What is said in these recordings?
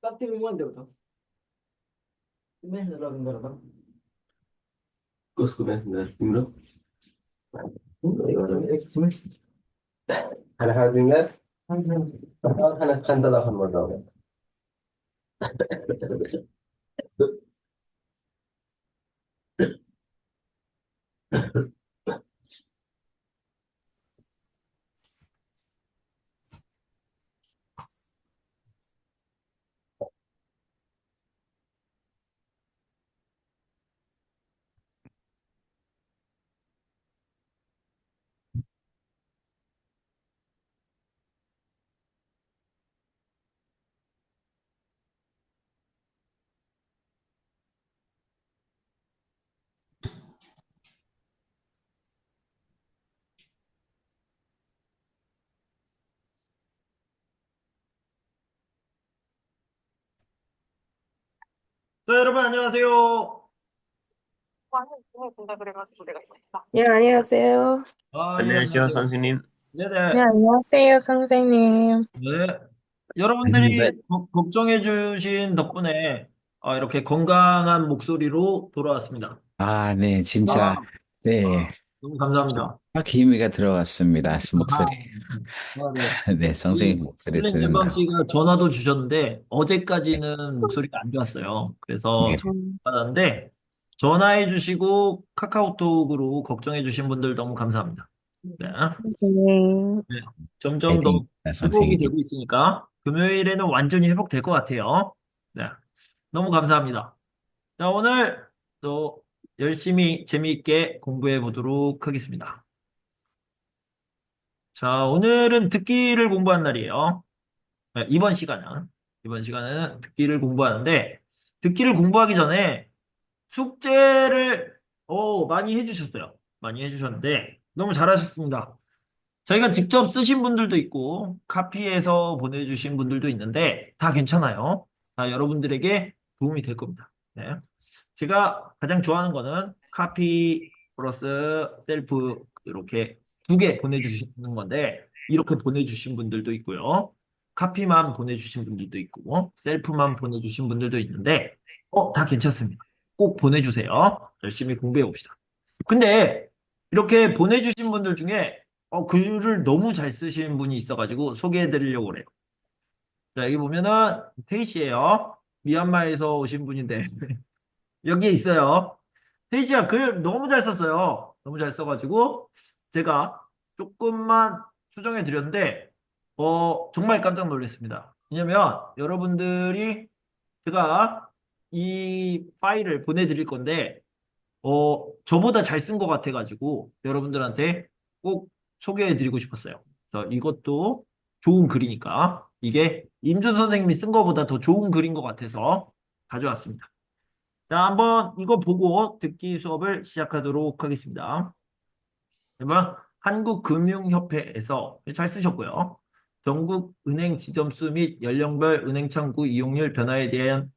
Pasti memang deh tuh. Ini adalah benar bang. Cusco mesmo, timro. Ini Hana hadinler, hana kanda da han var. 자, 여러분 안녕하세요. 네, 안녕하세요. 예, 안녕하세요, 안녕하세요. 선생님. 네, 네네. 안녕하세요, 선생님. 네. 여러분들이 걱정해 주신 덕분에 이렇게 건강한 목소리로 돌아왔습니다. 아, 네, 진짜, 아, 네, 너무 감사합니다. 확 기미가 들어왔습니다. 목소리. 네. 네, 우리 선생님 목소리 힐링잼밤 들은다고. 씨가 전화도 주셨는데 어제까지는 목소리가 안 좋았어요. 그래서 네, 전화 받았는데 전화해 주시고 카카오톡으로 걱정해 주신 분들 너무 감사합니다. 네. 네. 네. 점점 더 파이팅입니다, 회복이 선생님. 되고 있으니까 금요일에는 완전히 회복될 것 같아요. 네. 너무 감사합니다. 자, 오늘 또 열심히 재미있게 공부해 보도록 하겠습니다. 자, 오늘은 듣기를 공부한 날이에요. 네, 이번 시간은 듣기를 공부하는데, 듣기를 공부하기 전에 숙제를, 많이 해주셨어요. 많이 해주셨는데, 너무 잘하셨습니다. 저희가 직접 쓰신 분들도 있고, 카피해서 보내주신 분들도 있는데, 다 괜찮아요. 다 여러분들에게 도움이 될 겁니다. 네. 제가 가장 좋아하는 거는 카피 플러스 셀프 이렇게 두 개 보내주시는 건데 이렇게 보내주신 분들도 있고요. 카피만 보내주신 분들도 있고 셀프만 보내주신 분들도 있는데 다 괜찮습니다. 꼭 보내주세요. 열심히 공부해 봅시다. 근데 이렇게 보내주신 분들 중에 글을 너무 잘 쓰신 분이 있어가지고 소개해 드리려고 그래요. 자, 여기 보면은 태희 씨예요. 미얀마에서 오신 분인데 여기에 있어요. 태희 씨가 글 너무 잘 썼어요. 너무 잘 써가지고 제가 조금만 수정해 드렸는데 정말 깜짝 놀랐습니다. 왜냐면 여러분들이 제가 이 파일을 보내드릴 건데 저보다 잘 쓴 것 같아가지고 여러분들한테 꼭 소개해드리고 싶었어요. 그래서 이것도 좋은 글이니까 이게 임준 선생님이 쓴 것보다 더 좋은 글인 것 같아서 가져왔습니다. 자, 한번 이거 보고 듣기 수업을 시작하도록 하겠습니다. 그러면 한국금융협회에서 잘 쓰셨고요. 전국 은행 지점수 및 연령별 은행 창구 이용률 변화에 대한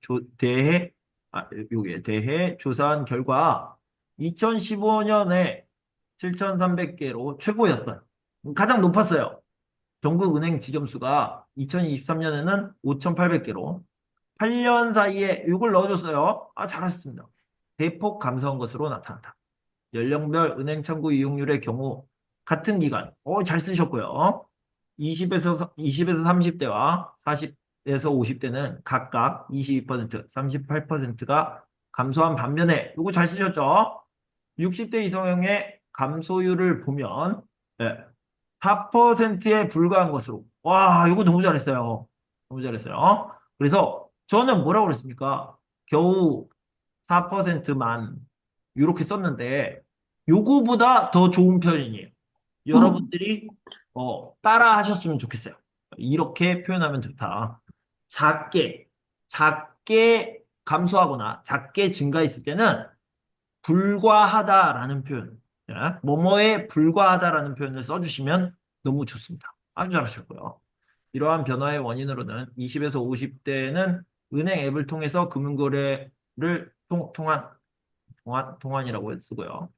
요게 대해 조사한 결과 2015년에 7,300개로 최고였던 가장 높았어요. 전국 은행 지점수가 2023년에는 5,800개로 8년 사이에 이걸 넣어줬어요. 잘하셨습니다. 대폭 감소한 것으로 나타났다. 연령별 은행 창구 이용률의 경우 같은 기간, 잘 쓰셨고요. 20에서 30대와 40에서 50대는 각각 22%, 38%가 감소한 반면에 이거 잘 쓰셨죠? 60대 이상의 감소율을 보면 4%에 불과한 것으로. 와, 이거 너무 잘했어요. 너무 잘했어요. 그래서 저는 뭐라고 그랬습니까? 겨우 4%만 이렇게 썼는데 요거보다 더 좋은 표현이에요. 여러분들이 따라 하셨으면 좋겠어요. 이렇게 표현하면 좋다. 작게 감소하거나 작게 증가했을 때는 불과하다라는 표현, 뭐뭐에 불과하다라는 표현을 써주시면 너무 좋습니다. 아주 잘하셨고요. 이러한 변화의 원인으로는 20에서 50대는 은행 앱을 통해서 금융거래를 통환이라고 쓰고요.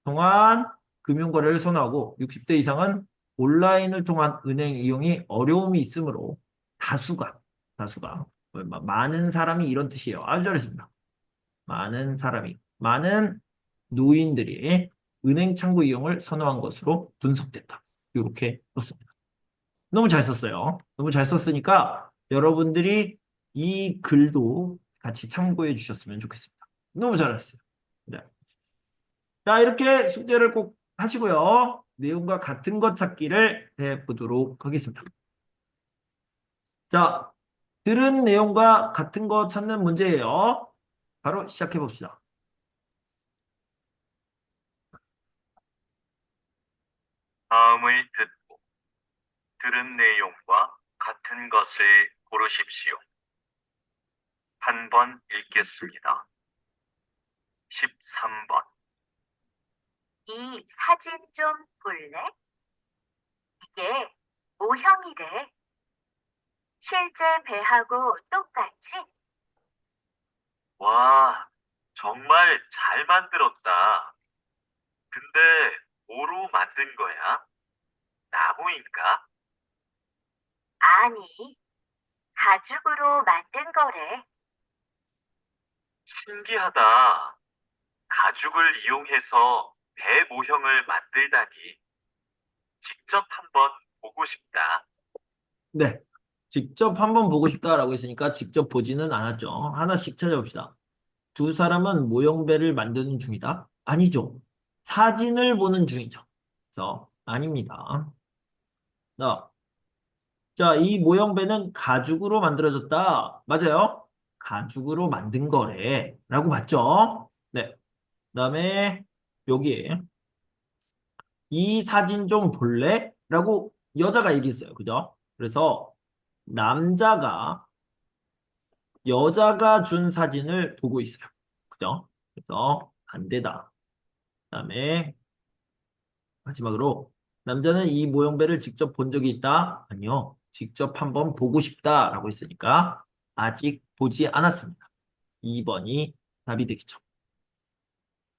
통한 금융거래를 선호하고 60대 이상은 온라인을 통한 은행 이용이 어려움이 있으므로 다수가 많은 사람이 이런 뜻이에요. 아주 잘했습니다. 많은 노인들이 은행 창구 이용을 선호한 것으로 분석됐다. 이렇게 썼습니다. 너무 잘 썼어요. 너무 잘 썼으니까 여러분들이 이 글도 같이 참고해 주셨으면 좋겠습니다. 너무 잘했어요. 네. 자, 이렇게 숙제를 꼭 하시고요. 내용과 같은 것 찾기를 해보도록 하겠습니다. 자, 들은 내용과 같은 것 찾는 문제예요. 바로 시작해 봅시다. 다음을 듣고 들은 내용과 같은 것을 고르십시오. 한 번 읽겠습니다. 13번. 이 사진 좀 볼래? 이게 모형이래. 실제 배하고 똑같지? 와, 정말 잘 만들었다. 근데 뭐로 만든 거야? 나무인가? 아니, 가죽으로 만든 거래. 신기하다. 가죽을 이용해서 배 모형을 만들다니. 직접 한번 보고 싶다. 네. 직접 한번 보고 싶다라고 했으니까 직접 보지는 않았죠. 하나씩 찾아봅시다. 두 사람은 모형배를 만드는 중이다. 아니죠. 사진을 보는 중이죠. 그래서 아닙니다. 자, 이 모형배는 가죽으로 만들어졌다. 맞아요? 가죽으로 만든 거래. 라고 봤죠? 네. 그다음에 여기에 이 사진 좀 볼래? 라고 여자가 얘기했어요. 그죠? 그래서 남자가 여자가 준 사진을 보고 있어요. 그죠? 그래서 반대다. 그다음에 마지막으로 남자는 이 모형배를 직접 본 적이 있다? 아니요. 직접 한번 보고 싶다라고 했으니까 아직 보지 않았습니다. 2번이 답이 되겠죠.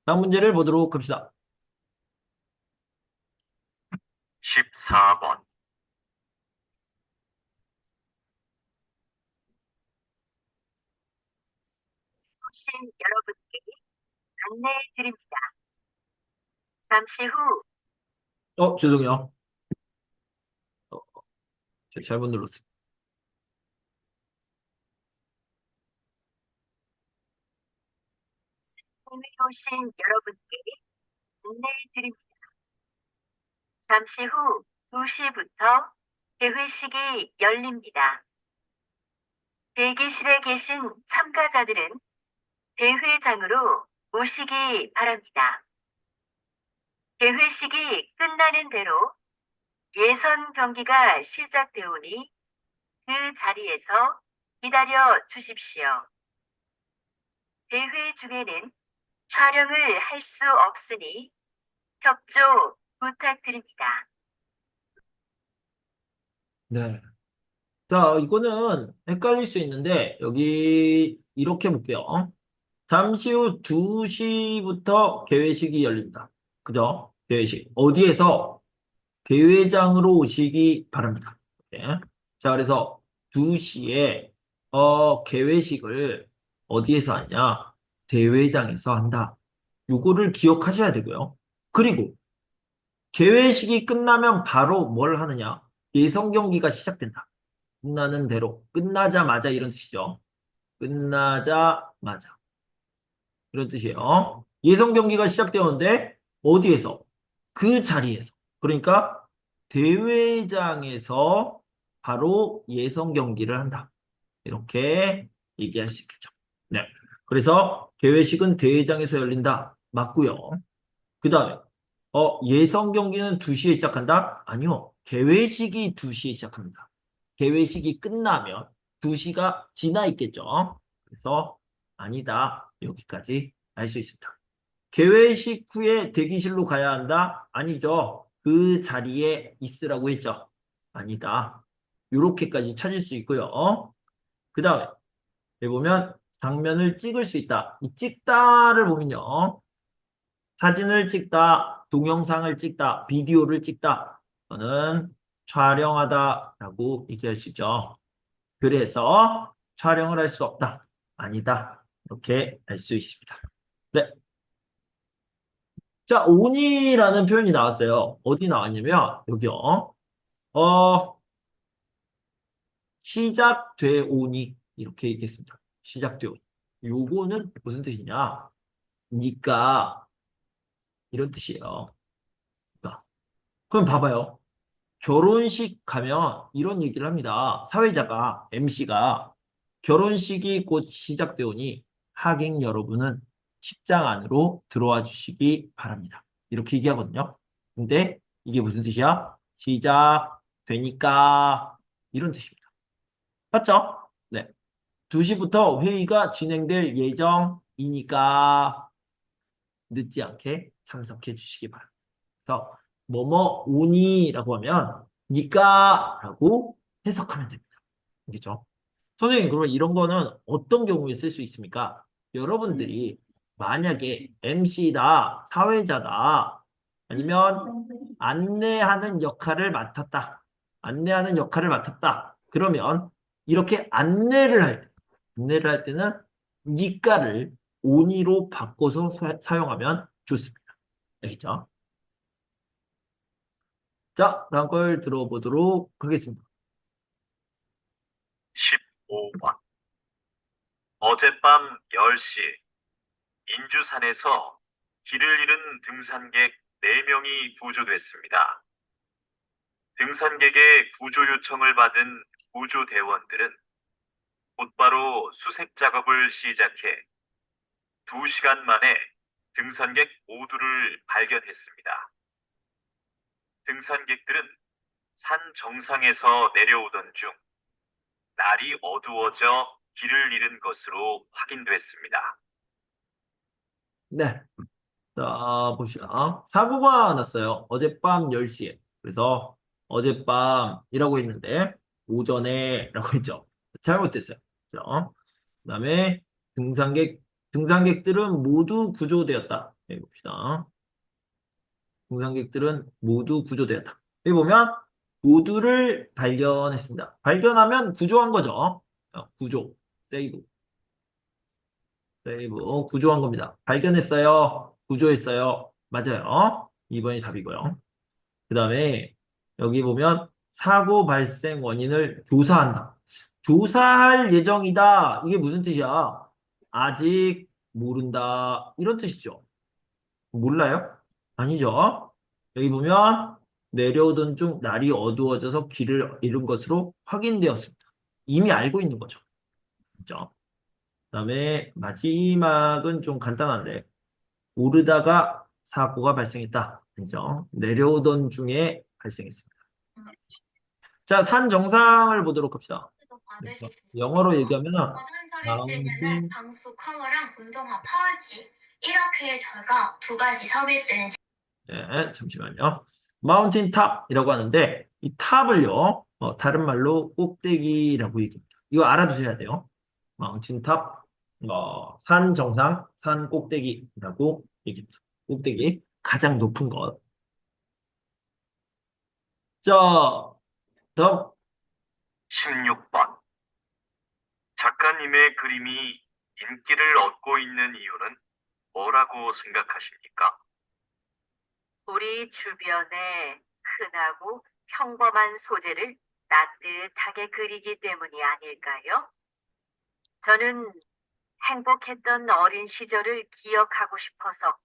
다음 문제를 보도록 합시다. 14번. 오신 여러분께 안내해 드립니다. 잠시 후 죄송해요. 제가 잘못 눌렀어요. 오신 여러분께 안내드립니다. 잠시 후 2시부터 개회식이 열립니다. 대기실에 계신 참가자들은 대회장으로 오시기 바랍니다. 개회식이 끝나는 대로 예선 경기가 시작되오니 그 자리에서 기다려 주십시오. 대회 중에는 촬영을 할 수 없으니 협조 부탁드립니다. 네. 자, 이거는 헷갈릴 수 있는데, 여기 이렇게 볼게요. 잠시 후 2시부터 개회식이 열립니다. 그죠? 개회식. 어디에서? 대회장으로 오시기 바랍니다. 네. 자, 그래서 2시에, 개회식을 어디에서 하냐? 대회장에서 한다. 요거를 기억하셔야 되고요. 그리고 개회식이 끝나면 바로 뭘 하느냐? 예선 경기가 시작된다. 끝나는 대로. 끝나자마자 이런 뜻이죠. 끝나자마자. 이런 뜻이에요. 예선 경기가 시작되었는데, 어디에서? 그 자리에서. 그러니까, 대회장에서 바로 예선 경기를 한다. 이렇게 얘기할 수 있겠죠. 네. 그래서, 개회식은 대회장에서 열린다. 맞고요. 그 다음에, 예선 경기는 2시에 시작한다? 아니요. 개회식이 2시에 시작합니다. 개회식이 끝나면 2시가 지나 있겠죠. 그래서 아니다. 여기까지 알 수 있습니다. 개회식 후에 대기실로 가야 한다? 아니죠. 그 자리에 있으라고 했죠. 아니다. 요렇게까지 찾을 수 있고요. 그 다음에 여기 보면 장면을 찍을 수 있다. 이 찍다를 보면요. 사진을 찍다, 동영상을 찍다, 비디오를 찍다. 또는 촬영하다라고 얘기할 수 있죠. 그래서 촬영을 할 수 없다. 아니다. 이렇게 알 수 있습니다. 네. 자, 오니라는 표현이 나왔어요. 어디 나왔냐면, 여기요. 시작되오니. 이렇게 얘기했습니다. 시작되오니. 요거는 무슨 뜻이냐? 니까, 이런 뜻이에요. 그러니까. 그럼 봐봐요. 결혼식 가면 이런 얘기를 합니다. 사회자가, MC가 결혼식이 곧 시작되오니 하객 여러분은 식장 안으로 들어와 주시기 바랍니다. 이렇게 얘기하거든요. 근데 이게 무슨 뜻이야? 시작되니까 이런 뜻입니다. 맞죠? 네. 2시부터 회의가 진행될 예정이니까 늦지 않게 참석해 주시기 바랍니다. 그래서 뭐뭐 오니라고 하면 니까라고 해석하면 됩니다. 알겠죠? 선생님, 그러면 이런 거는 어떤 경우에 쓸 수 있습니까? 여러분들이 만약에 MC다, 사회자다, 아니면 안내하는 역할을 맡았다. 안내하는 역할을 맡았다. 그러면 이렇게 안내를 할 때는 니까를 오니로 바꿔서 사용하면 좋습니다. 알겠죠? 자, 다음 걸 들어보도록 하겠습니다. 15번. 어젯밤 10시 인주산에서 길을 잃은 등산객 4명이 구조됐습니다. 등산객의 구조 요청을 받은 구조대원들은 곧바로 수색 작업을 시작해 2시간 만에 등산객 모두를 발견했습니다. 등산객들은 산 정상에서 내려오던 중 날이 어두워져 길을 잃은 것으로 확인됐습니다. 네. 자, 봅시다. 사고가 났어요. 어젯밤 10시에. 그래서 어젯밤이라고 했는데 오전에라고 했죠. 잘못됐어요. 그 다음에 등산객들은 모두 구조되었다. 여기 봅시다. 등산객들은 모두 구조되었다. 여기 보면 모두를 발견했습니다. 발견하면 구조한 거죠. 구조, 세이브. 구조한 겁니다. 발견했어요. 구조했어요. 맞아요. 2번이 답이고요. 그 다음에 여기 보면 사고 발생 원인을 조사한다. 조사할 예정이다. 이게 무슨 뜻이야? 아직 모른다. 이런 뜻이죠. 몰라요? 아니죠. 여기 보면 내려오던 중 날이 어두워져서 길을 잃은 것으로 확인되었습니다. 이미 알고 있는 거죠. 그죠? 그다음에 마지막은 좀 간단한데 오르다가 사고가 발생했다. 그죠? 내려오던 중에 발생했습니다. 자, 산 정상을 보도록 합시다. 그래서 영어로 얘기하면 화장실에 쓰면은 마운틴 방수 커버랑 운동화 파우치 이렇게 저희가 두 가지 서비스는 네, 잠시만요. 마운틴 탑이라고 하는데 이 탑을요. 다른 말로 꼭대기라고 얘기합니다. 이거 알아두셔야 돼요. 마운틴 탑, 산 정상, 산 꼭대기라고 얘기합니다. 꼭대기, 가장 높은 것. 자, 다음 16번. 작가님의 그림이 인기를 얻고 있는 이유는 뭐라고 생각하십니까? 우리 주변에 흔하고 평범한 소재를 따뜻하게 그리기 때문이 아닐까요? 저는 행복했던 어린 시절을 기억하고 싶어서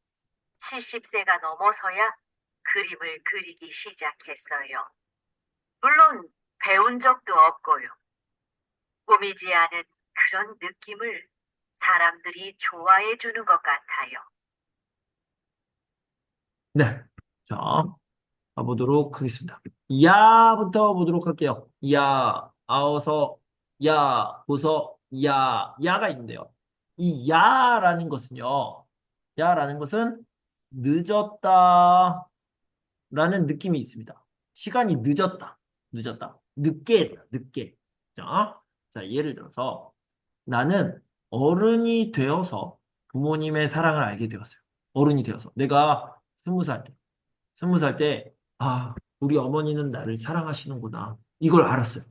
70세가 넘어서야 그림을 그리기 시작했어요. 물론 배운 적도 없고요. 꾸미지 않은 그런 느낌을 사람들이 좋아해 주는 것 같아요. 네. 자, 가보도록 하겠습니다. 야부터 보도록 할게요. 야, 아어서, 야, 보서, 야, 야가 있는데요. 이 야라는 것은요. 야라는 것은 늦었다 라는 느낌이 있습니다. 시간이 늦었다. 늦었다. 늦게다. 늦게. 자, 예를 들어서 나는 어른이 되어서 부모님의 사랑을 알게 되었어요. 어른이 되어서. 내가 20살 때. 20살 때, 아, 우리 어머니는 나를 사랑하시는구나. 이걸 알았어요.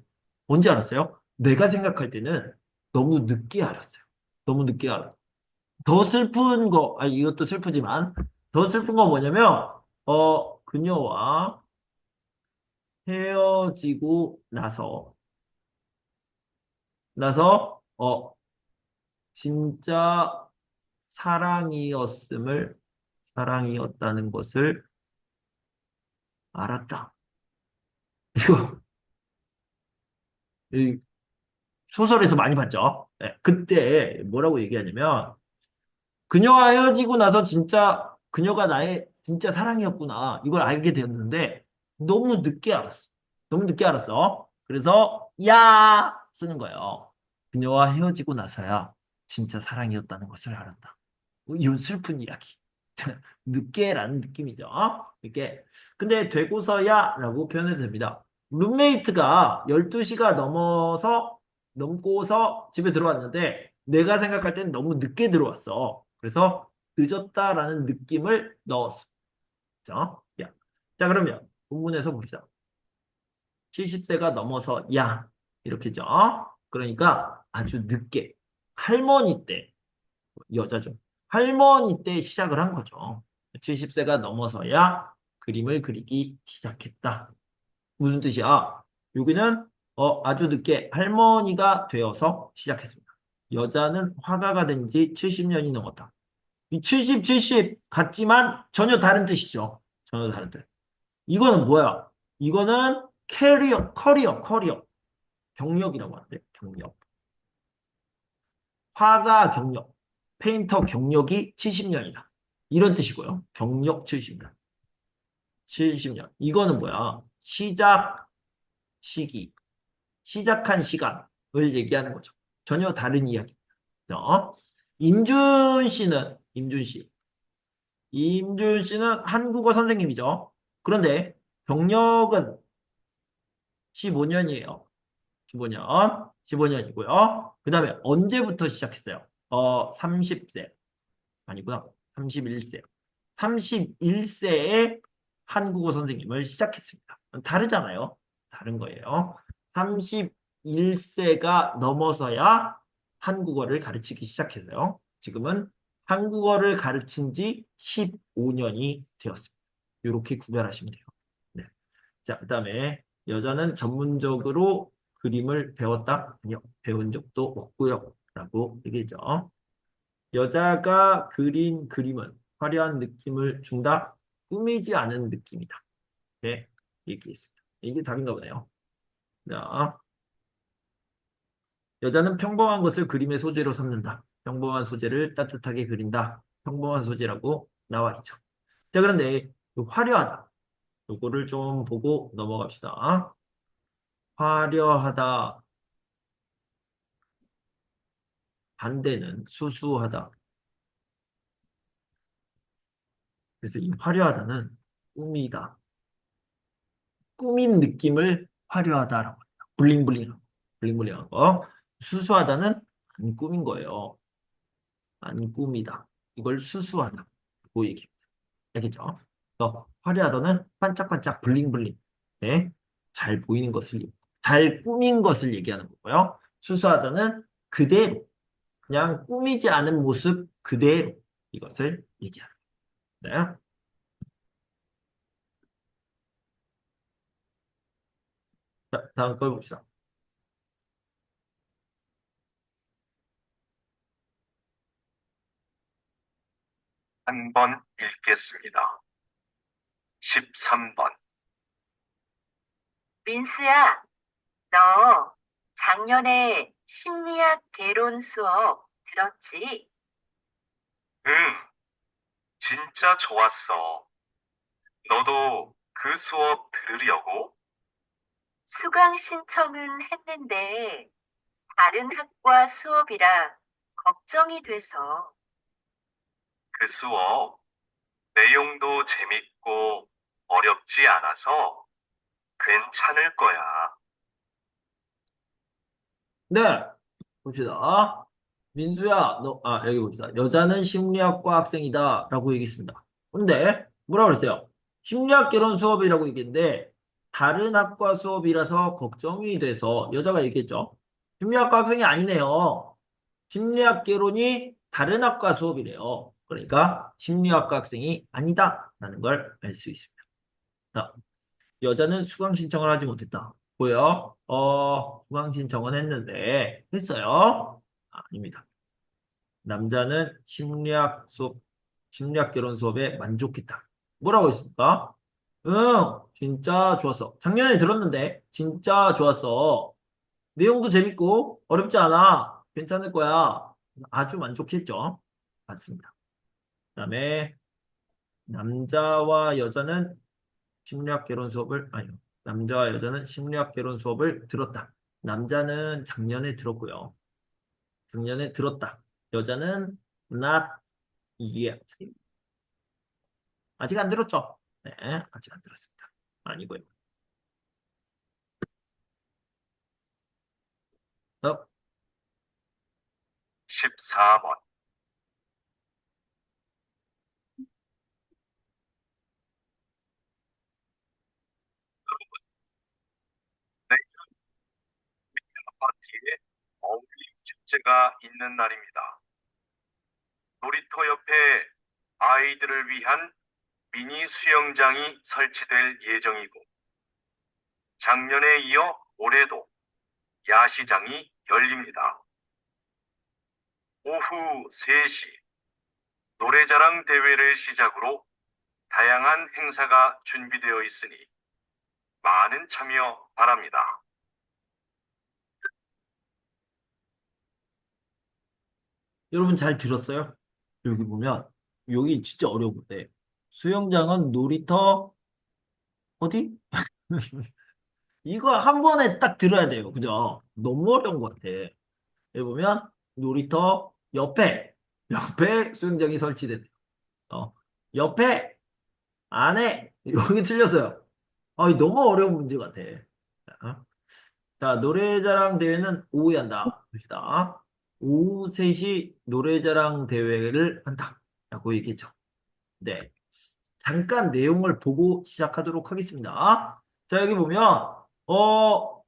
언제 알았어요? 내가 생각할 때는 너무 늦게 알았어요. 너무 늦게 알았어요. 더 슬픈 거, 이것도 슬프지만, 더 슬픈 건 뭐냐면, 그녀와 헤어지고 나서, 진짜 사랑이었다는 것을 알았다. 이거, 이 소설에서 많이 봤죠? 네, 그때 뭐라고 얘기하냐면, 그녀와 헤어지고 나서 진짜 그녀가 나의 진짜 사랑이었구나. 이걸 알게 되었는데, 너무 늦게 알았어. 너무 늦게 알았어. 그래서, 야! 쓰는 거예요. 그녀와 헤어지고 나서야 진짜 사랑이었다는 것을 알았다. 이런 슬픈 이야기. 늦게라는 느낌이죠. 이렇게. 근데 되고서야 라고 표현해도 됩니다. 룸메이트가 12시가 넘고서 집에 들어왔는데 내가 생각할 땐 너무 늦게 들어왔어. 그래서 늦었다라는 느낌을 넣었어. 자, 야. 자, 그러면 본문에서 봅시다. 70세가 넘어서 야. 이렇게죠. 그러니까 아주 늦게 할머니 때 여자죠. 할머니 때 시작을 한 거죠. 70세가 넘어서야 그림을 그리기 시작했다. 무슨 뜻이야? 여기는 아주 늦게 할머니가 되어서 시작했습니다. 여자는 화가가 된 지 70년이 넘었다. 이 70 같지만 전혀 다른 뜻이죠. 전혀 다른 뜻. 이거는 뭐야? 이거는 커리어. 경력이라고 하는데, 경력. 화가 경력. 페인터 경력이 70년이다. 이런 뜻이고요. 경력 70년. 70년. 이거는 뭐야? 시작한 시간을 얘기하는 거죠. 전혀 다른 이야기. 임준 씨는 한국어 선생님이죠. 그런데 경력은 15년이에요. 15년이고요. 그 다음에 언제부터 시작했어요? 30세. 아니구나. 31세. 31세에 한국어 선생님을 시작했습니다. 다르잖아요. 다른 거예요. 31세가 넘어서야 한국어를 가르치기 시작했어요. 지금은 한국어를 가르친 지 15년이 되었습니다. 이렇게 구별하시면 돼요. 네. 자, 그 다음에 여자는 전문적으로 그림을 배웠다? 아니요. 배운 적도 없고요. 라고 얘기했죠. 여자가 그린 그림은 화려한 느낌을 준다? 꾸미지 않은 느낌이다. 네, 얘기했습니다. 이게 답인가 보네요. 자, 여자는 평범한 것을 그림의 소재로 삼는다. 평범한 소재를 따뜻하게 그린다. 평범한 소재라고 나와 있죠. 자, 그런데 화려하다. 요거를 좀 보고 넘어갑시다. 화려하다. 반대는 수수하다. 그래서 이 화려하다는 꾸미다. 꾸민 느낌을 화려하다라고 합니다. 블링블링한 거. 블링블링한 거. 수수하다는 안 꾸민 거예요. 안 꾸미다. 이걸 수수하다. 그 얘기입니다. 알겠죠? 화려하다는 반짝반짝 블링블링. 네. 잘 보이는 것을, 잘 꾸민 것을 얘기하는 거고요. 수수하다는 그대로, 그냥 꾸미지 않은 모습 그대로 이것을 얘기하는 거예요. 자, 다음 걸 봅시다. 한 번 읽겠습니다. 13번. 민수야, 너 작년에 심리학 개론 수업 들었지? 응, 진짜 좋았어. 너도 그 수업 들으려고? 수강 신청은 했는데 다른 학과 수업이라 걱정이 돼서. 그 수업 내용도 재밌고 어렵지 않아서 괜찮을 거야. 네, 봅시다. 민수야, 여기 봅시다. 여자는 심리학과 학생이다. 라고 얘기했습니다. 근데, 뭐라고 그랬어요? 심리학 개론 수업이라고 얘기했는데, 다른 학과 수업이라서 걱정이 돼서 여자가 얘기했죠. 심리학과 학생이 아니네요. 심리학 개론이 다른 학과 수업이래요. 그러니까, 심리학과 학생이 아니다. 라는 걸 알 수 있습니다. 자, 여자는 수강 신청을 하지 못했다. 뭐예요? 수강 신청은 했는데, 했어요? 아닙니다. 남자는 심리학 결혼 수업에 만족했다. 뭐라고 했습니까? 응, 진짜 좋았어. 작년에 들었는데, 진짜 좋았어. 내용도 재밌고, 어렵지 않아. 괜찮을 거야. 아주 만족했죠. 맞습니다. 그 다음에, 남자와 여자는 심리학 개론 수업을, 아니요. 남자와 여자는 심리학 개론 수업을 들었다. 남자는 작년에 들었고요. 작년에 들었다. 여자는 not yet. 아직 안 들었죠? 네, 아직 안 들었습니다. 아니고요. 어, 14번. 내일 아파트에 어울림 축제가 있는 날입니다. 놀이터 옆에 아이들을 위한 미니 수영장이 설치될 예정이고, 작년에 이어 올해도 야시장이 열립니다. 오후 3시 노래자랑 대회를 시작으로 다양한 행사가 준비되어 있으니 많은 참여 바랍니다. 여러분 잘 들었어요? 여기 보면, 여기 진짜 어려운데, 수영장은 놀이터, 어디? 이거 한 번에 딱 들어야 돼요. 그죠? 너무 어려운 것 같아. 여기 보면, 놀이터 옆에 수영장이 설치됐대요. 어, 옆에, 안에, 여기 틀렸어요. 너무 어려운 문제 같아. 자, 자, 노래자랑 대회는 오후에 한다. 봅시다. 오후 3시 노래자랑 대회를 한다. 라고 얘기했죠. 네. 잠깐 내용을 보고 시작하도록 하겠습니다. 자, 여기 보면, 오후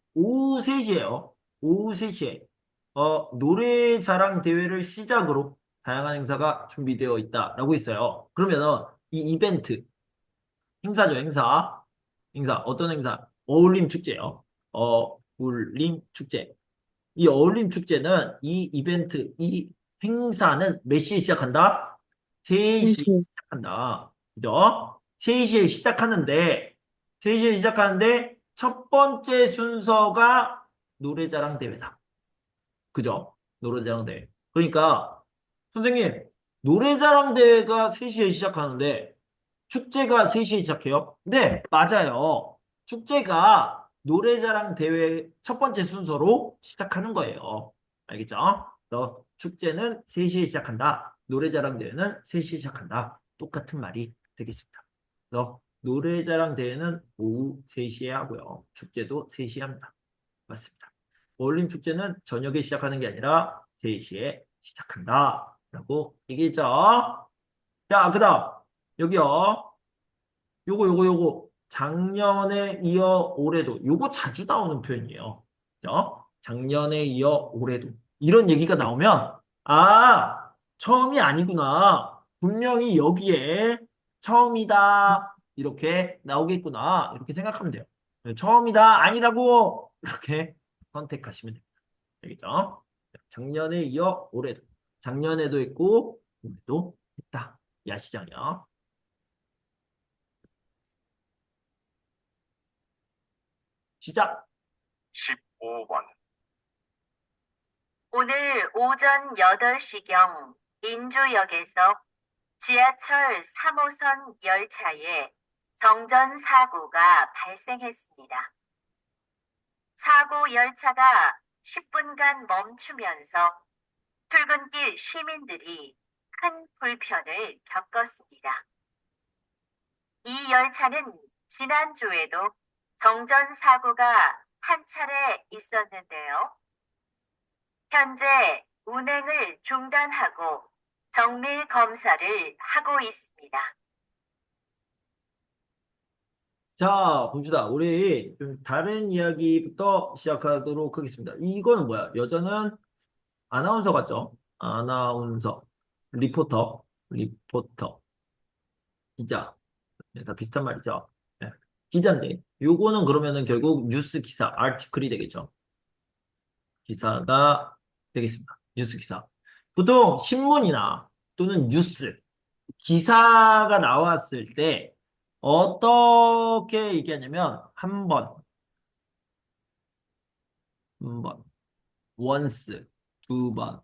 3시에요. 오후 3시에, 노래자랑 대회를 시작으로 다양한 행사가 준비되어 있다라고 있어요. 그러면은, 이 이벤트, 행사죠, 행사. 행사, 어떤 행사? 어울림 축제요. 어울림 축제. 이 어울림 축제는 이 이벤트, 이 행사는 몇 시에 시작한다? 3시에 3시. 시작한다. 그죠? 3시에 시작하는데 첫 번째 순서가 노래자랑 대회다. 그죠? 노래자랑 대회. 그러니까 선생님, 노래자랑 대회가 3시에 시작하는데 축제가 3시에 시작해요? 네, 맞아요. 축제가 노래자랑 대회 첫 번째 순서로 시작하는 거예요. 알겠죠? 그래서 축제는 3시에 시작한다. 노래자랑 대회는 3시에 시작한다. 똑같은 말이 되겠습니다. 그래서 노래자랑 대회는 오후 3시에 하고요. 축제도 3시에 합니다. 맞습니다. 어울림 축제는 저녁에 시작하는 게 아니라 3시에 시작한다. 라고 얘기했죠. 자, 그 다음, 여기요. 요거. 작년에 이어 올해도. 요거 자주 나오는 표현이에요. 그죠? 작년에 이어 올해도. 이런 얘기가 나오면, 아, 처음이 아니구나. 분명히 여기에 처음이다. 이렇게 나오겠구나. 이렇게 생각하면 돼요. 처음이다. 아니라고. 이렇게 선택하시면 됩니다. 알겠죠? 작년에 이어 올해도. 작년에도 했고, 올해도 했다. 이 아시잖아요. 시작. 15번. 오늘 오전 8시경 인주역에서 지하철 3호선 열차에 정전 사고가 발생했습니다. 사고 열차가 10분간 멈추면서 출근길 시민들이 큰 불편을 겪었습니다. 이 열차는 지난주에도 정전 사고가 한 차례 있었는데요. 현재 운행을 중단하고 정밀 검사를 하고 있습니다. 자, 봅시다. 우리 좀 다른 이야기부터 시작하도록 하겠습니다. 이거는 뭐야? 여자는 아나운서 같죠? 아나운서, 리포터, 기자. 네, 다 비슷한 말이죠. 네, 기자인데, 요거는 그러면은 결국 뉴스 기사, 아티클이 되겠죠. 기사가 되겠습니다. 뉴스 기사. 보통 신문이나 또는 뉴스, 기사가 나왔을 때 어떻게 얘기하냐면 한 번, once, 두 번,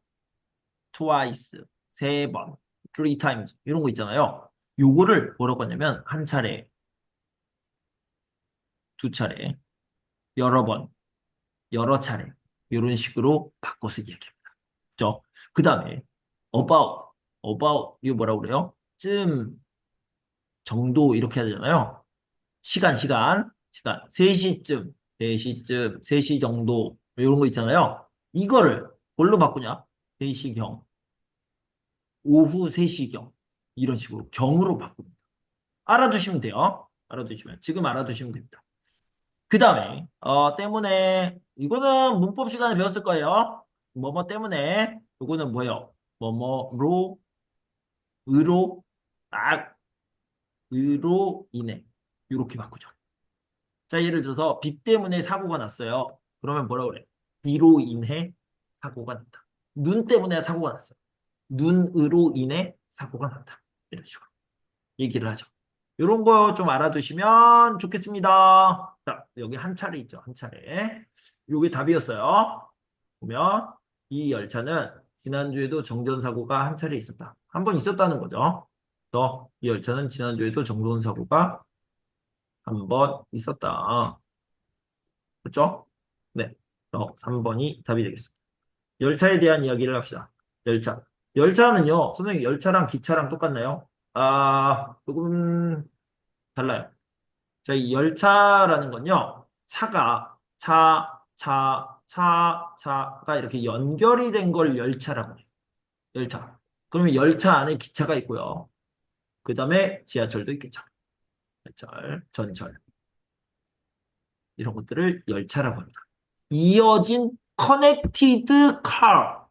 twice, 세 번, three times 이런 거 있잖아요. 요거를 뭐라고 하냐면 한 차례, 두 차례, 여러 번, 여러 차례 이런 식으로 바꿔서 얘기합니다. 그죠? 그 다음에 about 이거 뭐라고 그래요? 쯤 정도 이렇게 해야 되잖아요. 시간 3시쯤, 3시 정도 이런 거 있잖아요. 이거를 뭘로 바꾸냐? 3시경, 오후 3시경 이런 식으로 경으로 바꿉니다. 알아두시면 돼요. 알아두시면 지금 알아두시면 됩니다. 그 다음에 때문에 이거는 문법 시간에 배웠을 거예요. 뭐뭐 때문에 이거는 뭐예요? 뭐뭐로 의로 의로 인해 이렇게 바꾸죠. 자, 예를 들어서 비 때문에 사고가 났어요. 그러면 뭐라 그래? 비로 인해 사고가 났다. 눈 때문에 사고가 났어요. 눈으로 인해 사고가 났다. 이런 식으로 얘기를 하죠. 이런 거 좀 알아두시면 좋겠습니다. 자, 여기 한 차례 있죠. 한 차례. 요게 답이었어요. 보면 이 열차는 지난주에도 정전사고가 한 차례 있었다. 한 번 있었다는 거죠. 또 이 열차는 지난주에도 정전사고가 한 번 있었다. 그렇죠? 네. 3번이 답이 되겠습니다. 열차에 대한 이야기를 합시다. 열차. 열차는요, 선생님, 열차랑 기차랑 똑같나요? 조금 달라요. 자, 이 열차라는 건요, 차가 이렇게 연결이 된 걸 열차라고 해요. 열차. 그러면 열차 안에 기차가 있고요. 그 다음에 지하철도 있겠죠. 지하철, 전철. 이런 것들을 열차라고 합니다. 이어진 커넥티드 카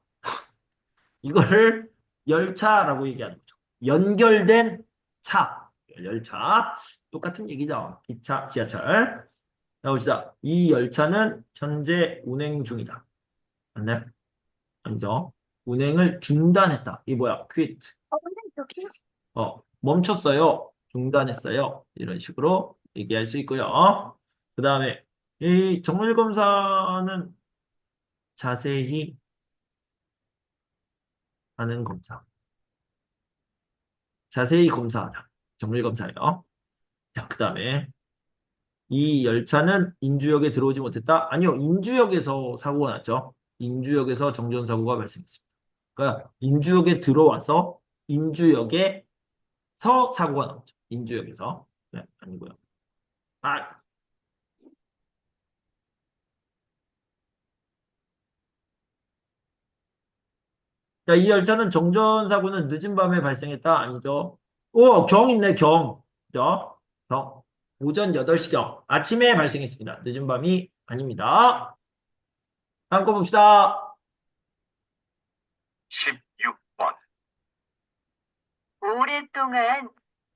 이거를 열차라고 얘기하는 거죠. 연결된 차, 열차. 똑같은 얘기죠. 기차, 지하철. 나오시다. 이 열차는 현재 운행 중이다. 맞나요? 아니죠. 운행을 중단했다. 이 뭐야? quit. 멈췄어요. 중단했어요. 이런 식으로 얘기할 수 있고요. 그 다음에 이 정밀검사는 자세히 하는 검사. 자세히 검사하다. 정밀검사예요. 자, 그 다음에 이 열차는 인주역에 들어오지 못했다. 아니요. 인주역에서 사고가 났죠. 인주역에서 정전사고가 발생했습니다. 그러니까 인주역에 들어와서 인주역에서 사고가 나오죠. 인주역에서. 네, 아니고요. 아, 자, 이 열차는 정전사고는 늦은 밤에 발생했다. 아니죠. 경 있네, 경. 그죠? 경. 오전 8시경. 아침에 발생했습니다. 늦은 밤이 아닙니다. 다음 거 봅시다. 16번. 오랫동안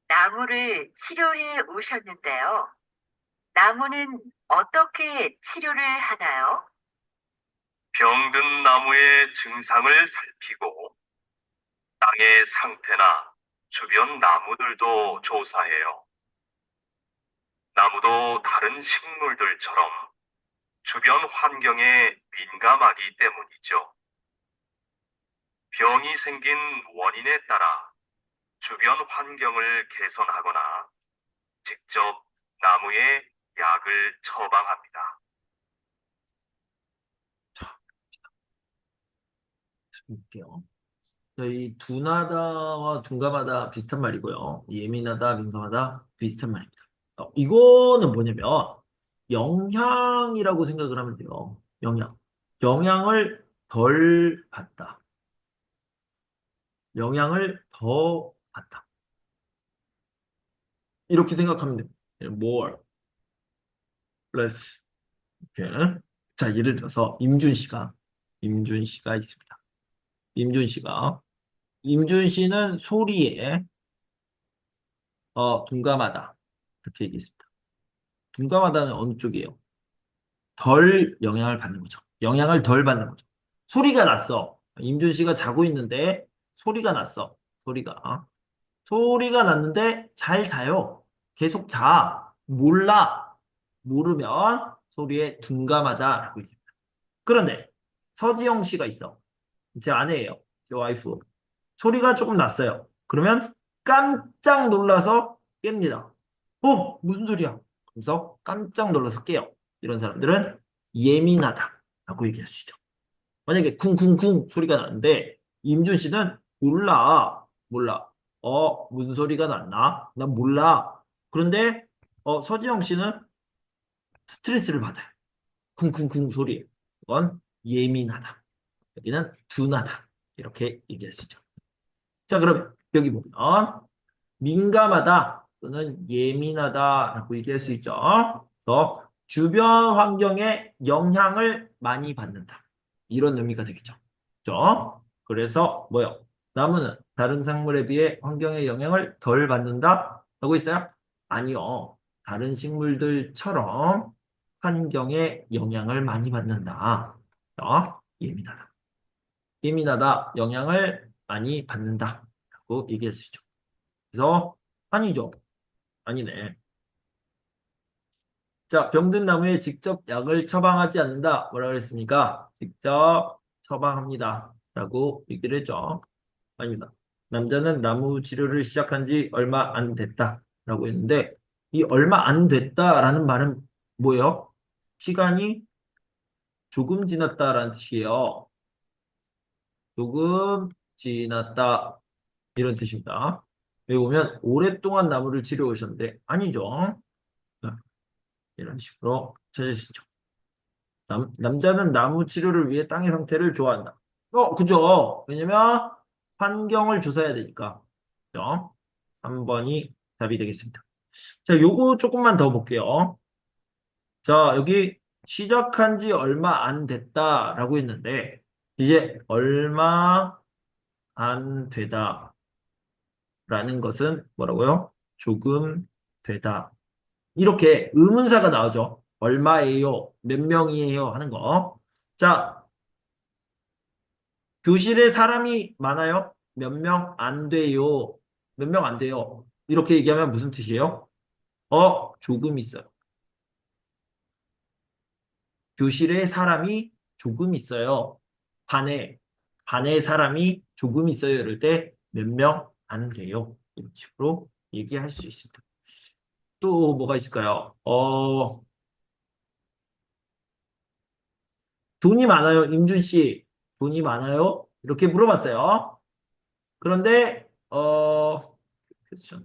나무를 치료해 오셨는데요. 나무는 어떻게 치료를 하나요? 병든 나무의 증상을 살피고 땅의 상태나 주변 나무들도 조사해요. 나무도 다른 식물들처럼 주변 환경에 민감하기 때문이죠. 병이 생긴 원인에 따라 주변 환경을 개선하거나 직접 나무에 약을 처방합니다. 볼게요. 이 둔하다와 둔감하다 비슷한 말이고요. 예민하다, 민감하다 비슷한 말입니다. 이거는 뭐냐면 영향이라고 생각을 하면 돼요. 영향. 영향을 덜 받다. 영향을 더 받다. 이렇게 생각하면 됩니다. more, less. 이렇게. 자, 예를 들어서 임준 씨가 있습니다. 임준 씨는 소리에 둔감하다. 이렇게 얘기했습니다. 둔감하다는 어느 쪽이에요? 덜 영향을 받는 거죠. 영향을 덜 받는 거죠. 소리가 났어. 임준 씨가 자고 있는데 소리가 났어. 소리가 났는데 잘 자요. 계속 자. 몰라. 모르면 소리에 둔감하다라고 얘기합니다. 그런데 서지영 씨가 있어. 제 아내예요. 제 와이프. 소리가 조금 났어요. 그러면 깜짝 놀라서 깹니다. 무슨 소리야? 그래서 깜짝 놀라서 깨요. 이런 사람들은 예민하다라고 얘기할 수 있죠. 만약에 쿵쿵쿵 소리가 나는데 임준 씨는 몰라. 무슨 소리가 났나? 난 몰라. 그런데 서지영 씨는 스트레스를 받아요. 쿵쿵쿵 소리에. 그건 예민하다. 여기는 둔하다. 이렇게 얘기할 수 있죠. 자, 그럼 여기 보면 민감하다 또는 예민하다라고 얘기할 수 있죠. 그래서 주변 환경에 영향을 많이 받는다. 이런 의미가 되겠죠. 그죠? 그래서 뭐요? 나무는 다른 생물에 비해 환경의 영향을 덜 받는다? 하고 있어요? 아니요. 다른 식물들처럼 환경에 영향을 많이 받는다. 예민하다. 예민하다. 영향을 많이 받는다. 라고 얘기할 수 있죠. 그래서 아니죠. 아니네. 자, 병든 나무에 직접 약을 처방하지 않는다. 뭐라고 했습니까? 직접 처방합니다. 라고 얘기를 했죠. 아닙니다. 남자는 나무 치료를 시작한 지 얼마 안 됐다. 라고 했는데 이 얼마 안 됐다라는 말은 뭐예요? 시간이 조금 지났다라는 뜻이에요. 조금 지났다. 이런 뜻입니다. 여기 보면 오랫동안 나무를 치료 오셨는데 아니죠. 이런 식으로 찾을 수 있죠. 남자는 나무 치료를 위해 땅의 상태를 좋아한다. 그죠? 왜냐면 환경을 조사해야 되니까. 그죠? 3번이 답이 되겠습니다. 자, 요거 조금만 더 볼게요. 자, 여기 시작한 지 얼마 안 됐다라고 했는데 이제 얼마 안 되다 라는 것은 뭐라고요? 조금 되다. 이렇게 의문사가 나오죠. 얼마예요? 몇 명이에요? 하는 거. 자, 교실에 사람이 많아요? 몇 명 안 돼요. 몇 명 안 돼요. 이렇게 얘기하면 무슨 뜻이에요? 조금 있어요. 교실에 사람이 조금 있어요. 반에 사람이 조금 있어요. 이럴 때 몇 명 안 돼요. 이런 식으로 얘기할 수 있습니다. 또 뭐가 있을까요? 돈이 많아요. 임준 씨, 돈이 많아요? 이렇게 물어봤어요. 그런데, 그렇죠.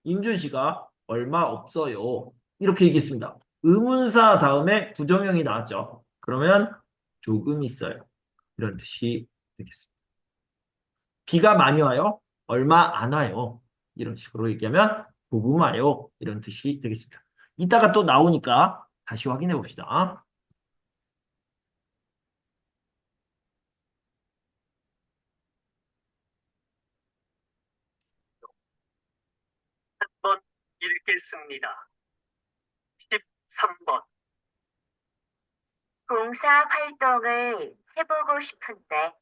임준 씨가 얼마 없어요. 이렇게 얘기했습니다. 의문사 다음에 부정형이 나왔죠. 그러면 조금 있어요. 이런 뜻이 되겠습니다. 비가 많이 와요? 얼마 안 와요. 이런 식으로 얘기하면 조금 와요. 이런 뜻이 되겠습니다. 이따가 또 나오니까 다시 확인해 봅시다. 한번 읽겠습니다. 13번. 봉사 활동을 해보고 싶은데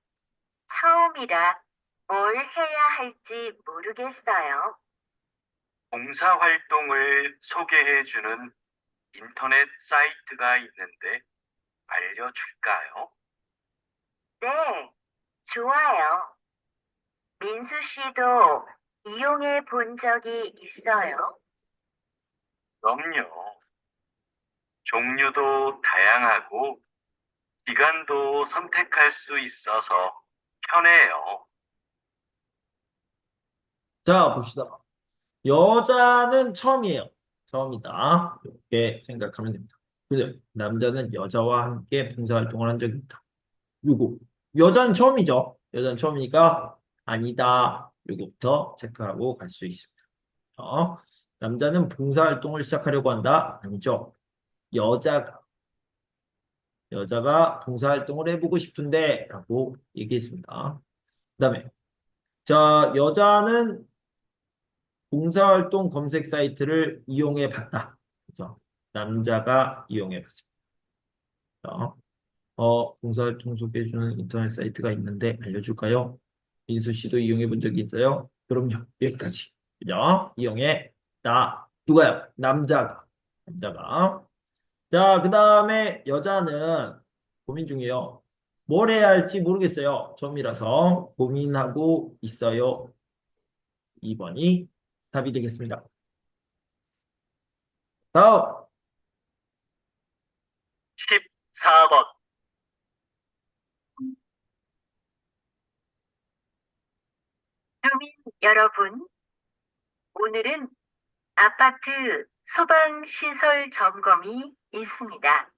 처음이라 뭘 해야 할지 모르겠어요. 봉사활동을 소개해주는 인터넷 사이트가 있는데 알려줄까요? 네, 좋아요. 민수 씨도 이용해 본 적이 있어요? 그럼요. 종류도 다양하고 기간도 선택할 수 있어서 편해요. 자, 봅시다. 여자는 처음이에요. 처음이다. 이렇게 생각하면 됩니다. 그죠? 남자는 여자와 함께 봉사활동을 한 적이 있다. 요거. 여자는 처음이죠. 여자는 처음이니까 아니다. 요거부터 체크하고 갈 수 있습니다. 남자는 봉사활동을 시작하려고 한다. 아니죠. 여자가 봉사활동을 해보고 싶은데 라고 얘기했습니다. 그 다음에 자, 여자는 봉사활동 검색 사이트를 이용해 봤다. 그죠? 남자가 이용해 봤습니다. 봉사활동 소개해주는 인터넷 사이트가 있는데 알려줄까요? 민수 씨도 이용해 본 적이 있어요? 그럼요. 여기까지. 그죠? 이용해. 누가요? 남자가. 자, 그 다음에 여자는 고민 중이에요. 뭘 해야 할지 모르겠어요. 처음이라서 고민하고 있어요. 2번이 답이 되겠습니다. 다음. 14번. 주민 여러분, 오늘은 아파트 소방시설 점검이 있습니다.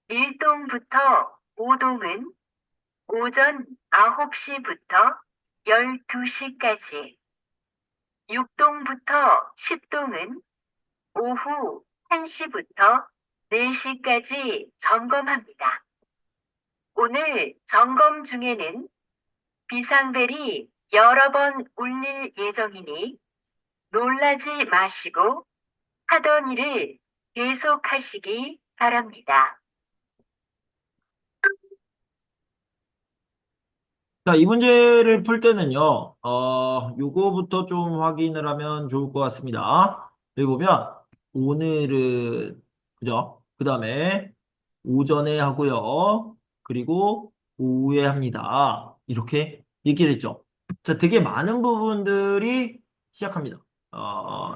1동부터 5동은 오전 9시부터 12시까지, 6동부터 10동은 오후 1시부터 4시까지 점검합니다. 오늘 점검 중에는 비상벨이 여러 번 울릴 예정이니 놀라지 마시고 하던 일을 계속하시기 바랍니다. 자, 이 문제를 풀 때는요, 요거부터 좀 확인을 하면 좋을 것 같습니다. 여기 보면, 오늘은, 그죠? 그 다음에, 오전에 하고요. 그리고 오후에 합니다. 이렇게 얘기를 했죠. 자, 되게 많은 부분들이 시작합니다.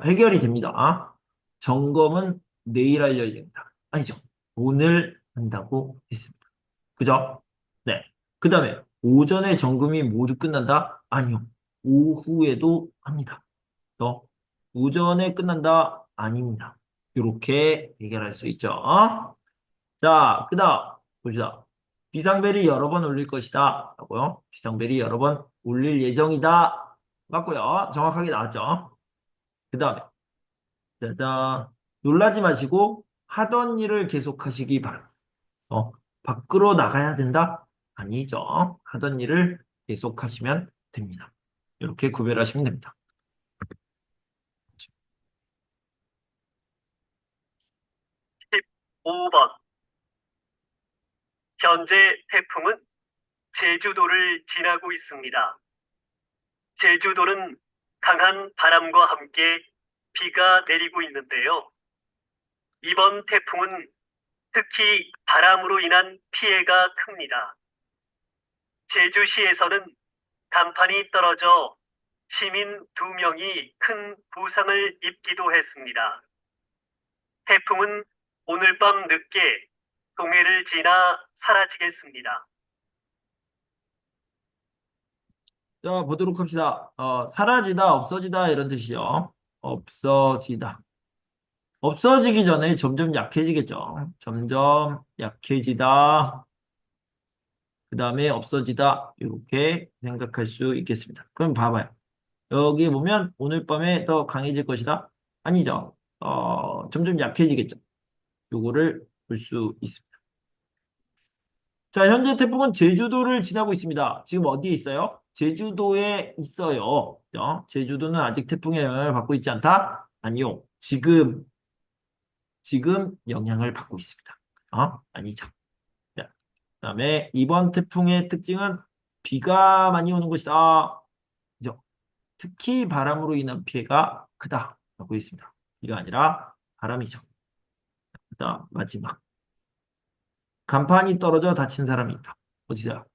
해결이 됩니다. 점검은 내일 할 예정이다. 아니죠. 오늘 한다고 했습니다. 그죠? 네. 그 다음에 오전에 점검이 모두 끝난다? 아니요. 오후에도 합니다. 오전에 끝난다? 아닙니다. 이렇게 해결할 수 있죠. 자, 그 다음 봅시다. 비상벨이 여러 번 울릴 것이다. 라고요. 비상벨이 여러 번 울릴 예정이다. 맞고요. 정확하게 나왔죠. 그 다음에 짜잔. 놀라지 마시고 하던 일을 계속하시기 바랍니다. 밖으로 나가야 된다? 아니죠. 하던 일을 계속하시면 됩니다. 이렇게 구별하시면 됩니다. 15번. 현재 태풍은 제주도를 지나고 있습니다. 제주도는 강한 바람과 함께 비가 내리고 있는데요. 이번 태풍은 특히 바람으로 인한 피해가 큽니다. 제주시에서는 간판이 떨어져 시민 2명이 큰 부상을 입기도 했습니다. 태풍은 오늘 밤 늦게 동해를 지나 사라지겠습니다. 자, 보도록 합시다. 사라지다, 없어지다 이런 뜻이요. 없어지다. 없어지기 전에 점점 약해지겠죠. 점점 약해지다. 그 다음에 없어지다. 이렇게 생각할 수 있겠습니다. 그럼 봐봐요. 여기 보면 오늘 밤에 더 강해질 것이다? 아니죠. 점점 약해지겠죠. 요거를 볼 수 있습니다. 자, 현재 태풍은 제주도를 지나고 있습니다. 지금 어디에 있어요? 제주도에 있어요. 그죠? 제주도는 아직 태풍의 영향을 받고 있지 않다? 아니요. 지금 영향을 받고 있습니다. 아니죠. 자, 그다음에 이번 태풍의 특징은 비가 많이 오는 것이다. 그죠? 특히 바람으로 인한 피해가 크다. 라고 있습니다. 비가 아니라 바람이죠. 그다음 마지막. 간판이 떨어져 다친 사람이 있다. 어디서?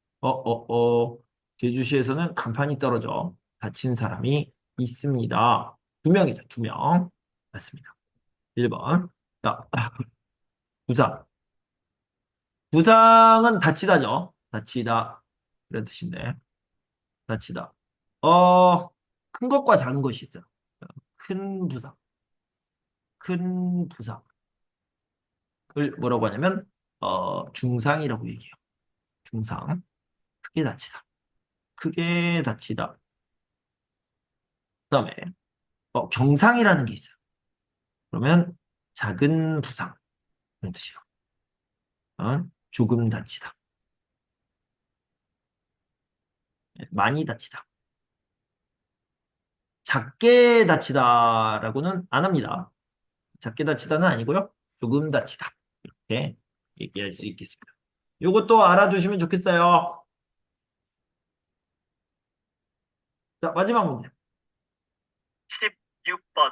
제주시에서는 간판이 떨어져 다친 사람이 있습니다. 2명이죠, 2명. 맞습니다. 1번. 자, 부상. 부상은 다치다죠. 다치다. 이런 뜻인데. 다치다. 큰 것과 작은 것이 있어요. 큰 부상. 큰 부상을 뭐라고 하냐면, 중상이라고 얘기해요. 중상. 크게 다치다. 크게 다치다. 그 다음에, 경상이라는 게 있어요. 그러면, 작은 부상. 이런 뜻이요. 조금 다치다. 많이 다치다. 작게 다치다라고는 안 합니다. 작게 다치다는 아니고요. 조금 다치다. 이렇게 얘기할 수 있겠습니다. 이것도 알아두시면 좋겠어요. 자, 마지막 문제. 16번.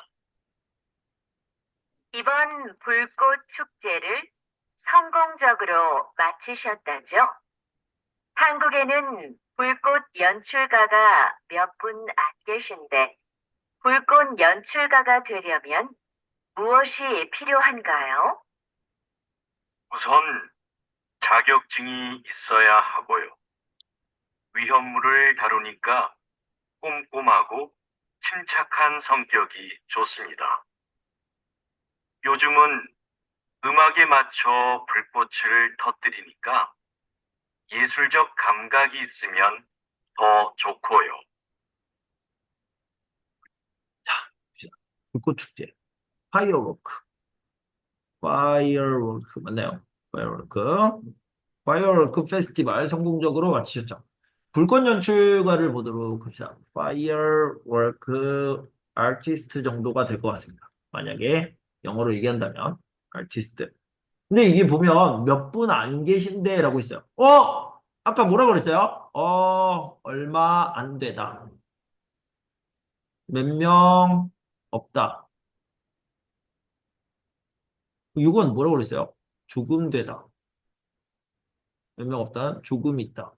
이번 불꽃 축제를 성공적으로 마치셨다죠? 한국에는 불꽃 연출가가 몇 분 안 계신데 불꽃 연출가가 되려면 무엇이 필요한가요? 우선 자격증이 있어야 하고요. 위험물을 다루니까 꼼꼼하고 침착한 성격이 좋습니다. 요즘은 음악에 맞춰 불꽃을 터뜨리니까 예술적 감각이 있으면 더 좋고요. 불꽃 축제. 파이어워크. 파이어워크 맞나요? 파이어워크 페스티벌 성공적으로 마치셨죠. 불꽃 연출가를 보도록 합시다. 파이어워크 아티스트 정도가 될 것 같습니다. 만약에 영어로 얘기한다면 아티스트. 근데 이게 보면 몇 분 안 계신데 라고 있어요. 아까 뭐라고 그랬어요? 얼마 안 되다. 몇 명 없다. 이건 뭐라고 그랬어요? 조금 되다. 몇 명 없다. 조금 있다.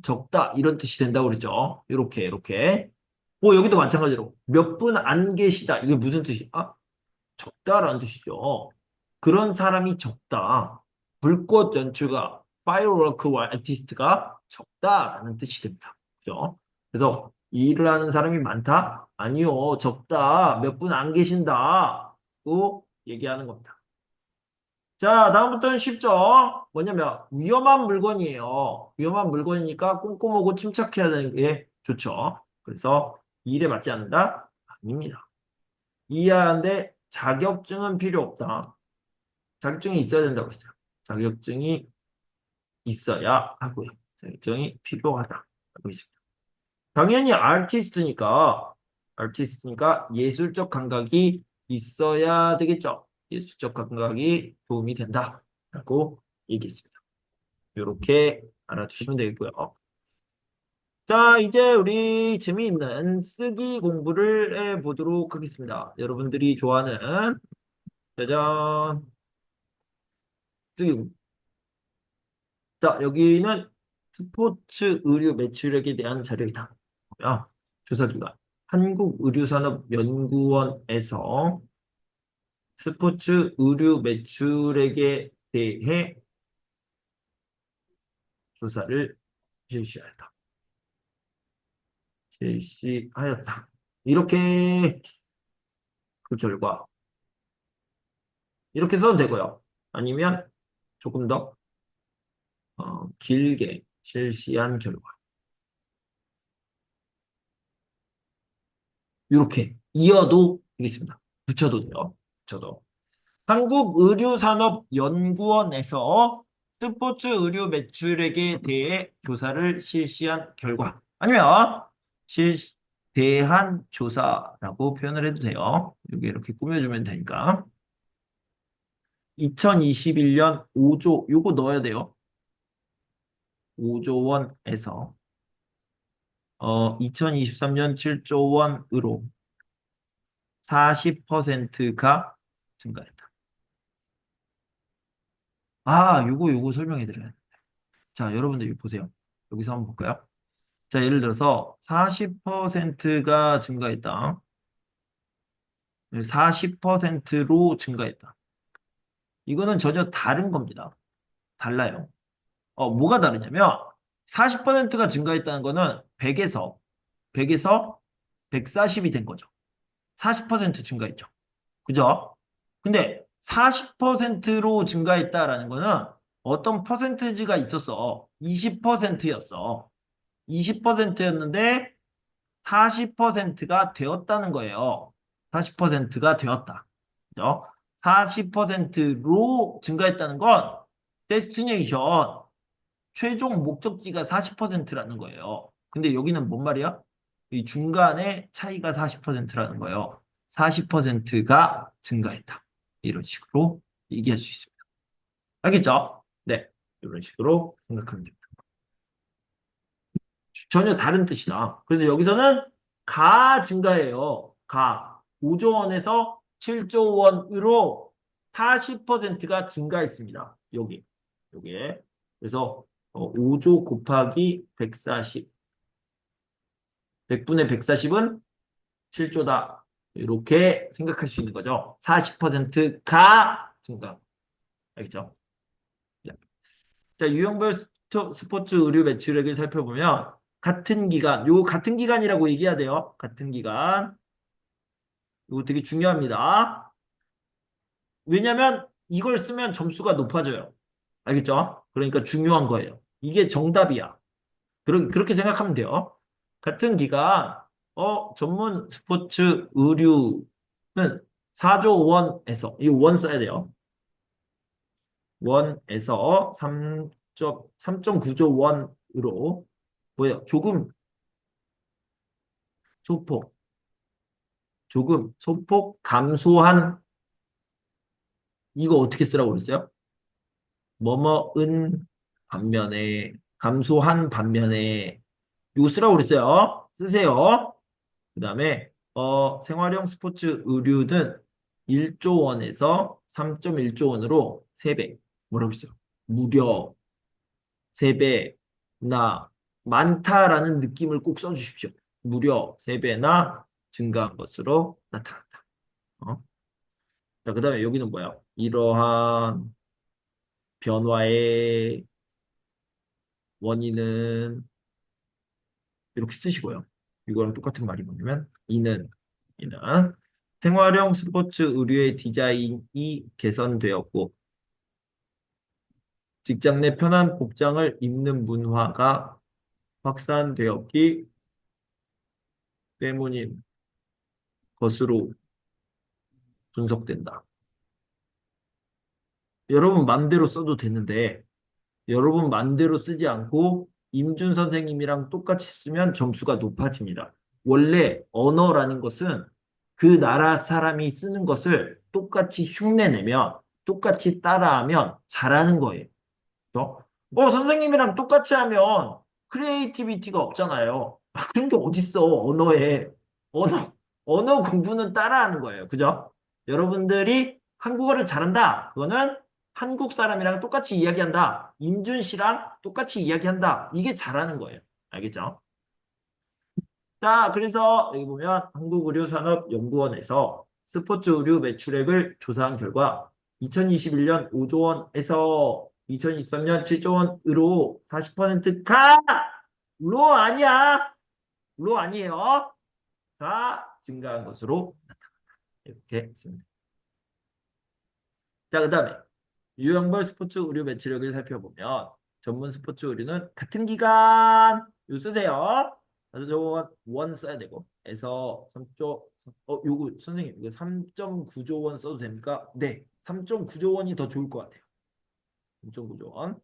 적다. 이런 뜻이 된다고 그랬죠. 이렇게. 여기도 마찬가지로 몇 분 안 계시다. 이게 무슨 뜻이야? 적다라는 뜻이죠. 그런 사람이 적다. 불꽃 연출가, 파이어워크 아티스트가 적다라는 뜻이 됩니다. 그죠? 그래서 일을 하는 사람이 많다? 아니요, 적다. 몇 분 안 계신다. 고 얘기하는 겁니다. 자, 다음부터는 쉽죠? 뭐냐면 위험한 물건이에요. 위험한 물건이니까 꼼꼼하고 침착해야 되는 게 좋죠. 그래서 일에 맞지 않는다? 아닙니다. 이해하는데 자격증은 필요 없다. 자격증이 있어야 된다고 했어요. 자격증이 있어야 하고요. 자격증이 필요하다. 하고 있습니다. 당연히 아티스트니까 예술적 감각이 있어야 되겠죠. 예술적 감각이 도움이 된다. 라고 얘기했습니다. 이렇게 알아두시면 되겠고요. 자, 이제 우리 재미있는 쓰기 공부를 해보도록 하겠습니다. 여러분들이 좋아하는 짜잔 쓰기 공부. 자, 여기는 스포츠 의류 매출액에 대한 자료이다. 조사기관 한국의류산업연구원에서 스포츠 의류 매출액에 대해 조사를 실시하였다. 이렇게 그 결과 이렇게 써도 되고요. 아니면 조금 더 길게 실시한 결과 이렇게 이어도 되겠습니다. 붙여도 돼요. 붙여도. 한국의류산업연구원에서 스포츠 의류 매출액에 대해 조사를 실시한 결과 아니면 대한 조사라고 표현을 해도 돼요. 여기 이렇게 꾸며주면 되니까 2021년 5조 요거 넣어야 돼요. 5조 원에서 2023년 7조 원으로 40%가 증가했다. 요거 설명해 드려요. 자, 여러분들 이거 보세요. 여기서 한번 볼까요? 자, 예를 들어서 40%가 증가했다. 40%로 증가했다. 이거는 전혀 다른 겁니다. 달라요. 뭐가 다르냐면 40%가 증가했다는 거는 100에서 140이 된 거죠. 40% 증가했죠. 그죠? 근데 40%로 증가했다라는 거는 어떤 퍼센트지가 있었어. 20%였어. 20%였는데 40%가 되었다는 거예요. 40%가 되었다. 그죠? 40%로 증가했다는 건 데스티네이션 최종 목적지가 40%라는 거예요. 근데 여기는 뭔 말이야? 이 중간에 차이가 40%라는 거예요. 40%가 증가했다. 이런 식으로 얘기할 수 있습니다. 알겠죠? 네. 이런 식으로 생각하면 됩니다. 전혀 다른 뜻이다. 그래서 여기서는 가 증가해요. 5조 원에서 7조 원으로 40%가 증가했습니다. 여기에. 그래서 5조 곱하기 140. 100분의 140은 7조다. 이렇게 생각할 수 있는 거죠. 40%가 증가. 알겠죠? 자, 유형별 스포츠 의류 매출액을 살펴보면 같은 기간, 요 같은 기간이라고 얘기해야 돼요. 같은 기간. 이거 되게 중요합니다. 왜냐면 이걸 쓰면 점수가 높아져요. 알겠죠? 그러니까 중요한 거예요. 이게 정답이야. 그렇게 생각하면 돼요. 같은 기간, 전문 스포츠 의류는 4조 원에서, 이 원 써야 돼요. 원에서 3.9조 원으로, 뭐예요? 소폭 감소한, 이거 어떻게 쓰라고 그랬어요? 뭐뭐은 반면에, 감소한 반면에, 이거 쓰라고 그랬어요. 쓰세요. 그 다음에 생활용 스포츠 의류는 1조 원에서 3.1조 원으로 3배. 뭐라고 했어요? 무려 3배나 많다라는 느낌을 꼭 써주십시오. 무려 3배나 증가한 것으로 나타났다. 자, 그 다음에 여기는 뭐야? 이러한 변화의 원인은 이렇게 쓰시고요. 이거랑 똑같은 말이 뭐냐면 이는 생활용 스포츠 의류의 디자인이 개선되었고 직장 내 편한 복장을 입는 문화가 확산되었기 때문인 것으로 분석된다. 여러분 맘대로 써도 되는데 여러분 맘대로 쓰지 않고 임준 선생님이랑 똑같이 쓰면 점수가 높아집니다. 원래 언어라는 것은 그 나라 사람이 쓰는 것을 똑같이 흉내내면 똑같이 따라하면 잘하는 거예요. 그렇죠? 선생님이랑 똑같이 하면 크리에이티비티가 없잖아요. 그런 게 어딨어, 언어에. 언어, 언어 공부는 따라하는 거예요. 그죠? 여러분들이 한국어를 잘한다. 그거는 한국 사람이랑 똑같이 이야기한다. 임준 씨랑 똑같이 이야기한다. 이게 잘하는 거예요. 알겠죠? 자, 그래서 여기 보면 한국의료산업연구원에서 스포츠 의류 매출액을 조사한 결과 2021년 5조 원에서 2023년 7조 원으로 40% 가! 로 아니야! 로 아니에요. 가 증가한 것으로 나타났다. 이렇게 씁니다. 자, 그 다음에 유형별 스포츠 의류 매출액을 살펴보면 전문 스포츠 의류는 같은 기간 요 쓰세요. 4조 원 써야 되고 에서 3조 요거 선생님 이거 3.9조 원 써도 됩니까? 네. 3.9조 원이 더 좋을 것 같아요. 3.9조 원.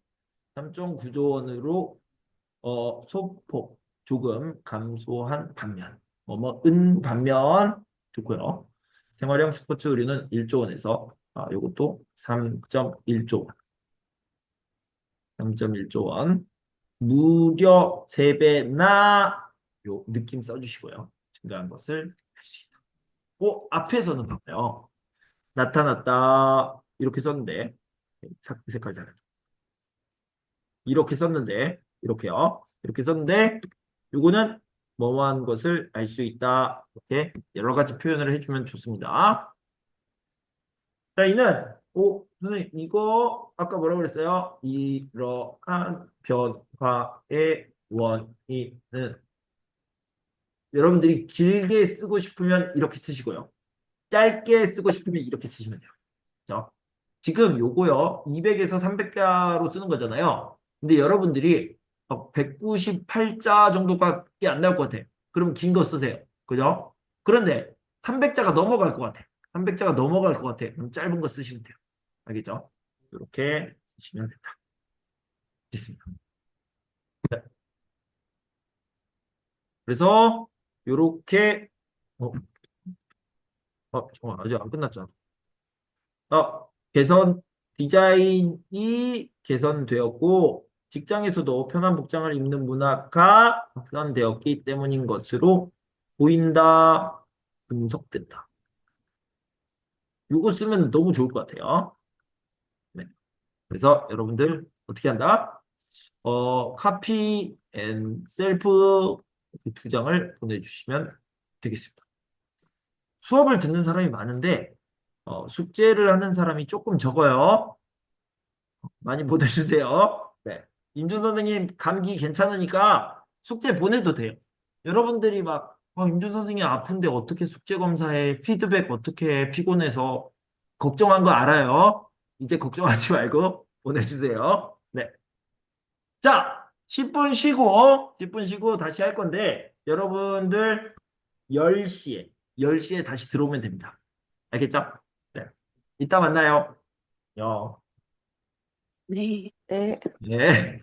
3.9조 원으로 소폭 조금 감소한 반면 뭐뭐은 반면 좋고요. 생활형 스포츠 의류는 1조 원에서 요것도 3.1조 원. 3.1조 원. 무려 3배나 요 느낌 써주시고요. 증가한 것을 할 수 있다. 앞에서는 봐봐요. 나타났다. 이렇게 썼는데, 색깔 잘하죠. 이렇게 썼는데, 이렇게요. 이렇게 썼는데, 요거는 뭐뭐한 것을 알 수 있다. 이렇게 여러 가지 표현을 해주면 좋습니다. 자, 이는, 선생님, 이거, 아까 뭐라고 그랬어요? 이러한 변화의 원인은, 여러분들이 길게 쓰고 싶으면 이렇게 쓰시고요. 짧게 쓰고 싶으면 이렇게 쓰시면 돼요. 그렇죠? 지금 요거요. 200에서 300자로 쓰는 거잖아요. 근데 여러분들이 198자 정도밖에 안 나올 것 같아요. 그럼 긴 거 쓰세요. 그죠? 그런데 300자가 넘어갈 것 같아요. 300자가 넘어갈 것 같아요. 그럼 짧은 거 쓰시면 돼요. 알겠죠? 이렇게 쓰시면 된다. 됐습니다. 네. 그래서 요렇게 잠깐만, 아직 안 끝났잖아. 개선 디자인이 개선되었고 직장에서도 편한 복장을 입는 문화가 개선되었기 때문인 것으로 보인다. 분석된다. 이거 쓰면 너무 좋을 것 같아요. 네. 그래서 여러분들 어떻게 한다? 카피 앤 셀프 두 장을 보내주시면 되겠습니다. 수업을 듣는 사람이 많은데 숙제를 하는 사람이 조금 적어요. 많이 보내주세요. 네. 임준 선생님 감기 괜찮으니까 숙제 보내도 돼요. 여러분들이 막 임준 선생님 아픈데 어떻게 숙제 검사해? 피드백 어떻게 해? 피곤해서 걱정한 거 알아요. 이제 걱정하지 말고 보내주세요. 네. 자, 10분 쉬고 다시 할 건데 여러분들 10시에 다시 들어오면 됩니다. 알겠죠? 네. 이따 만나요. 요. 네. 네. 네.